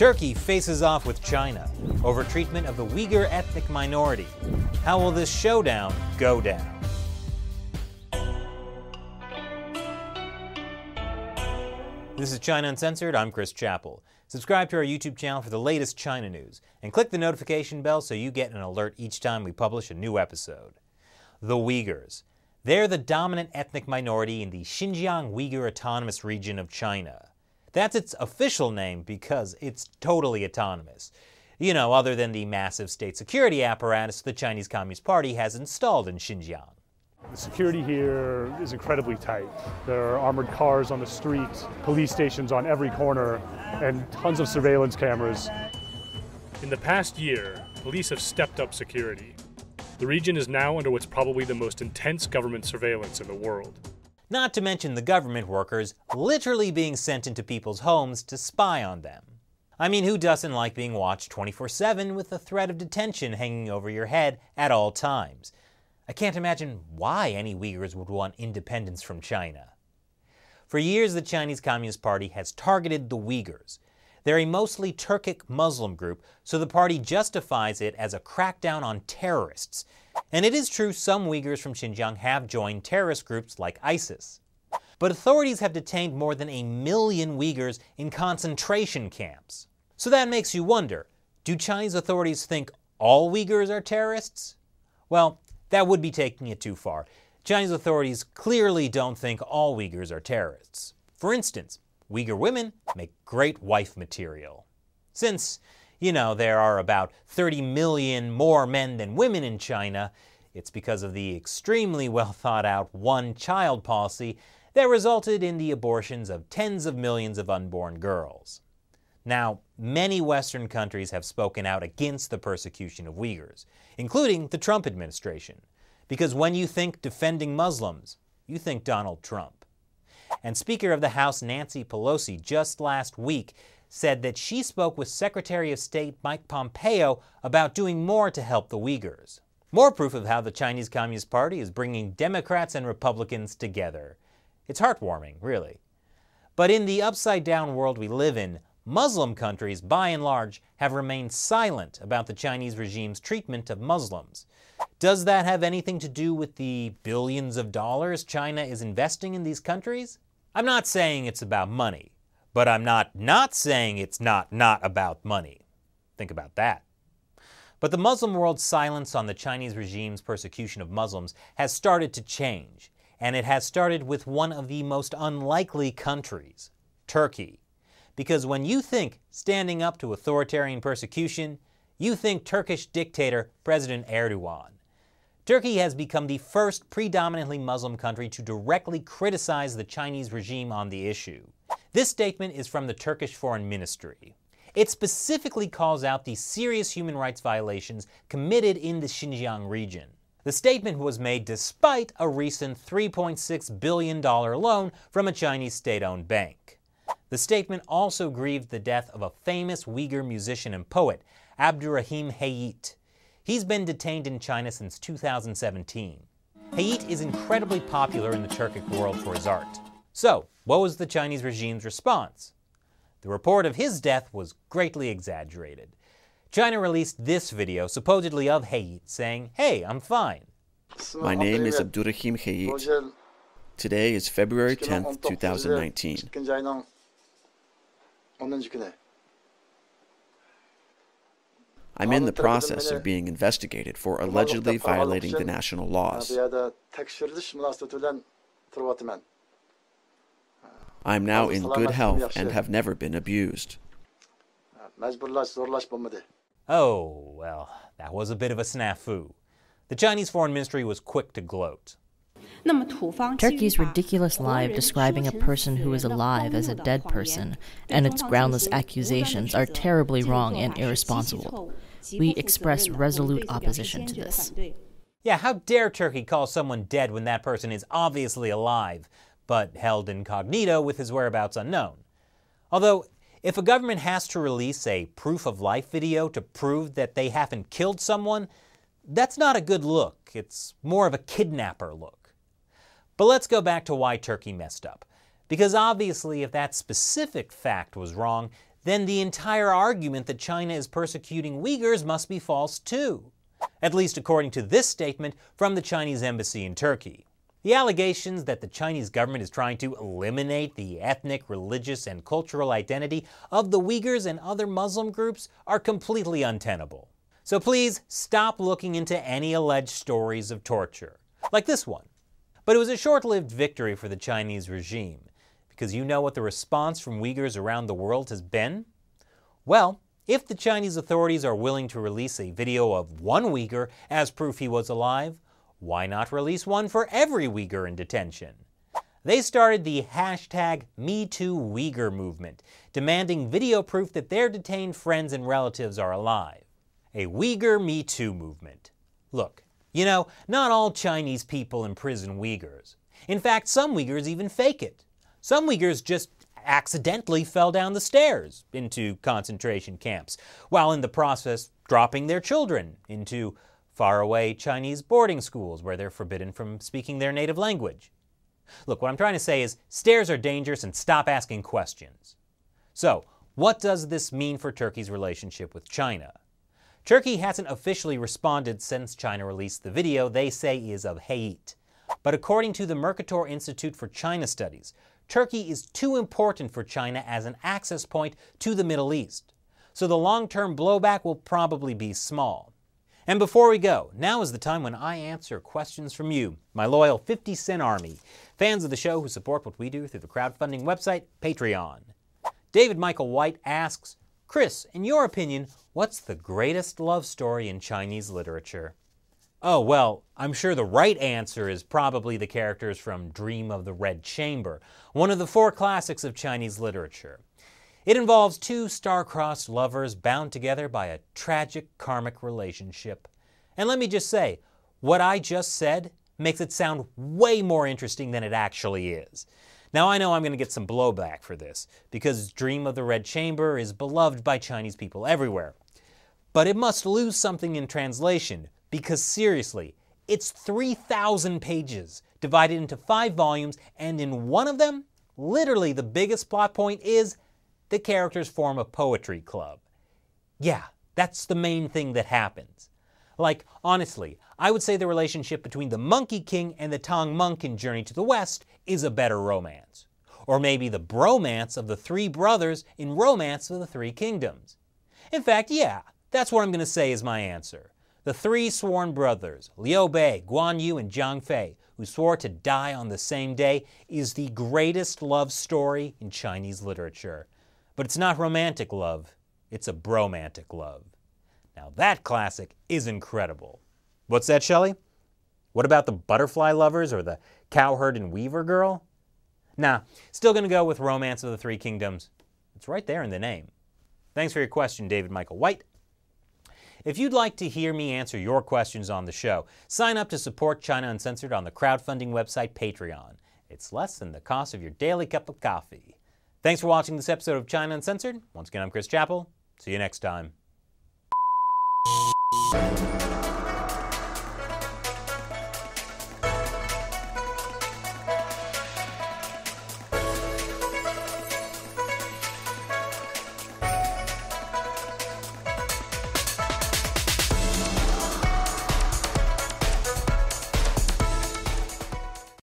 Turkey faces off with China over treatment of the Uyghur ethnic minority. How will this showdown go down? This is China Uncensored. I'm Chris Chappell. Subscribe to our YouTube channel for the latest China news, and click the notification bell so you get an alert each time we publish a new episode. The Uyghurs. They're the dominant ethnic minority in the Xinjiang Uyghur Autonomous Region of China. That's its official name because it's totally autonomous. You know, other than the massive state security apparatus the Chinese Communist Party has installed in Xinjiang. The security here is incredibly tight. There are armored cars on the street, police stations on every corner, and tons of surveillance cameras. In the past year, police have stepped up security. The region is now under what's probably the most intense government surveillance in the world. Not to mention the government workers literally being sent into people's homes to spy on them. I mean, who doesn't like being watched 24/7 with the threat of detention hanging over your head at all times? I can't imagine why any Uyghurs would want independence from China. For years, the Chinese Communist Party has targeted the Uyghurs. They're a mostly Turkic Muslim group, so the party justifies it as a crackdown on terrorists. And it is true some Uyghurs from Xinjiang have joined terrorist groups like ISIS. But authorities have detained more than 1 million Uyghurs in concentration camps. So that makes you wonder, do Chinese authorities think all Uyghurs are terrorists? Well, that would be taking it too far. Chinese authorities clearly don't think all Uyghurs are terrorists. For instance, Uyghur women make great wife material. Since, you know, there are about 30 million more men than women in China, it's because of the extremely well thought out one-child policy that resulted in the abortions of tens of millions of unborn girls. Now, many Western countries have spoken out against the persecution of Uyghurs, including the Trump administration, because when you think defending Muslims, you think Donald Trump. And Speaker of the House Nancy Pelosi just last week said that she spoke with Secretary of State Mike Pompeo about doing more to help the Uyghurs. More proof of how the Chinese Communist Party is bringing Democrats and Republicans together. It's heartwarming, really. But in the upside-down world we live in, Muslim countries, by and large, have remained silent about the Chinese regime's treatment of Muslims. Does that have anything to do with the billions of dollars China is investing in these countries? I'm not saying it's about money, but I'm not saying it's not about money. Think about that. But the Muslim world's silence on the Chinese regime's persecution of Muslims has started to change, and it has started with one of the most unlikely countries, Turkey. Because when you think standing up to authoritarian persecution, you think Turkish dictator President Erdogan. Turkey has become the first predominantly Muslim country to directly criticize the Chinese regime on the issue. This statement is from the Turkish Foreign Ministry. It specifically calls out the serious human rights violations committed in the Xinjiang region. The statement was made despite a recent $3.6 billion loan from a Chinese state-owned bank. The statement also grieved the death of a famous Uyghur musician and poet, Abdurrahim Heyit. He's been detained in China since 2017. Heyit is incredibly popular in the Turkic world for his art. So, what was the Chinese regime's response? The report of his death was greatly exaggerated. China released this video, supposedly of Heyit, saying, "Hey, I'm fine." My name is Abdurhim Heyit. Today is February 10th, 2019. I'm in the process of being investigated for allegedly violating the national laws. I'm now in good health and have never been abused. Oh, well, that was a bit of a snafu. The Chinese Foreign Ministry was quick to gloat. Turkey's ridiculous lie of describing a person who is alive as a dead person and its groundless accusations are terribly wrong and irresponsible. We express resolute opposition to this. Yeah, how dare Turkey call someone dead when that person is obviously alive, but held incognito with his whereabouts unknown? Although, if a government has to release a proof-of-life video to prove that they haven't killed someone, that's not a good look. It's more of a kidnapper look. But let's go back to why Turkey messed up. Because obviously, if that specific fact was wrong, then the entire argument that China is persecuting Uyghurs must be false too. At least according to this statement from the Chinese embassy in Turkey. The allegations that the Chinese government is trying to eliminate the ethnic, religious, and cultural identity of the Uyghurs and other Muslim groups are completely untenable. So please stop looking into any alleged stories of torture, like this one. But it was a short-lived victory for the Chinese regime, because you know what the response from Uyghurs around the world has been? Well, if the Chinese authorities are willing to release a video of one Uyghur as proof he was alive, why not release one for every Uyghur in detention? They started the hashtag #MeTooUyghur movement, demanding video proof that their detained friends and relatives are alive. A Uyghur Me Too movement. Look, you know, not all Chinese people imprison Uyghurs. In fact, some Uyghurs even fake it. Some Uyghurs just accidentally fell down the stairs into concentration camps, while in the process dropping their children into faraway Chinese boarding schools where they're forbidden from speaking their native language. Look, what I'm trying to say is stairs are dangerous and stop asking questions. So, what does this mean for Turkey's relationship with China? Turkey hasn't officially responded since China released the video they say is of hate. But according to the Mercator Institute for China Studies, Turkey is too important for China as an access point to the Middle East. So the long-term blowback will probably be small. And before we go, now is the time when I answer questions from you, my loyal 50-cent army, fans of the show who support what we do through the crowdfunding website, Patreon. David Michael White asks, Chris, in your opinion, what's the greatest love story in Chinese literature? Oh, well, I'm sure the right answer is probably the characters from Dream of the Red Chamber, one of the 4 classics of Chinese literature. It involves 2 star-crossed lovers bound together by a tragic karmic relationship. And let me just say, what I just said makes it sound way more interesting than it actually is. Now I know I'm going to get some blowback for this, because Dream of the Red Chamber is beloved by Chinese people everywhere. But it must lose something in translation, because seriously, it's 3,000 pages, divided into 5 volumes, and in one of them, literally the biggest plot point is the characters form a poetry club. Yeah, that's the main thing that happens. Like, honestly, I would say the relationship between the Monkey King and the Tang Monk in Journey to the West is a better romance. Or maybe the bromance of the 3 brothers in Romance of the 3 Kingdoms. In fact, yeah, that's what I'm going to say is my answer. The 3 sworn brothers, Liu Bei, Guan Yu, and Zhang Fei, who swore to die on the same day, is the greatest love story in Chinese literature. But it's not romantic love, it's a bromantic love. Now that classic is incredible. What's that, Shelley? What about the butterfly lovers or the cowherd and weaver girl? Nah, still gonna go with Romance of the 3 Kingdoms. It's right there in the name. Thanks for your question, David Michael White. If you'd like to hear me answer your questions on the show, sign up to support China Uncensored on the crowdfunding website Patreon. It's less than the cost of your daily cup of coffee. Thanks for watching this episode of China Uncensored. Once again, I'm Chris Chappell. See you next time.